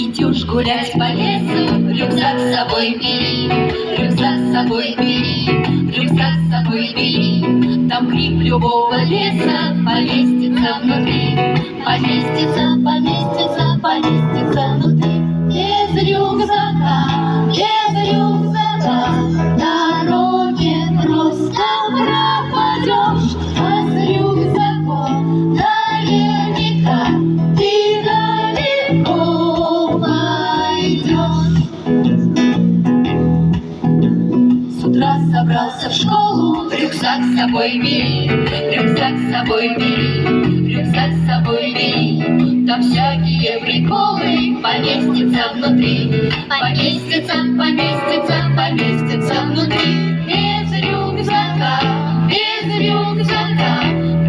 Идешь гулять по лесу, рюкзак с собой бери, рюкзак с собой бери, рюкзак с собой бери. Там гриб любого леса поместится внутри, поместится, поместится, поместится внутри. Без рюкзака, без рюкзака дороги просто пропадешь, а с рюкзаком наверняка ты далеко пойдешь. С утра собрался в школу, рюкзак с собой бери, рюкзак с собой бери, рюкзак с собой бери. Там всякие приколы поместятся внутри, поместятся, поместятся, поместятся внутри. Без рюкзака, без рюкзака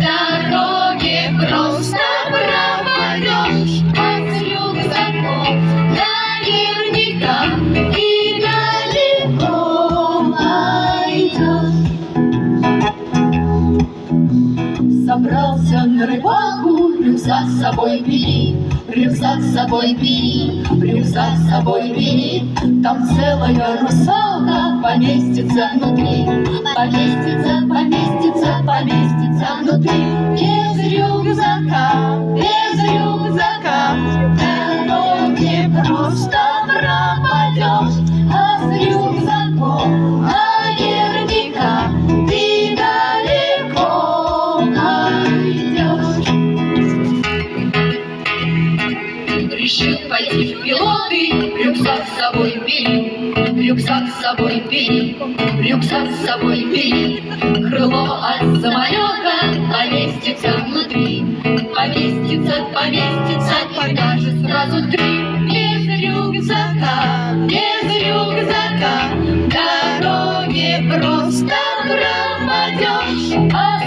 дороги просто пропадешь, а с рюкзаком наверняка и далеко пойдешь. Собрался на рыбалку, рюкзак с собой бери, рюкзак с собой бери, рюкзак с собой бери. Там целая русалка поместится внутри, поместится, поместится, поместится внутри. Без рюкзака, без рюкзака дороги просто пропадешь, а с рюкзаком наверняка ты далеко пойдешь. Решил пойти в пилоты, рюкзак с собой бери, рюкзак с собой бери, рюкзак с собой бери. Крыло от самолета поместится внутри, поместится, поместится и даже сразу три. Без рюкзака, без рюкзака дороги просто пропадешь, а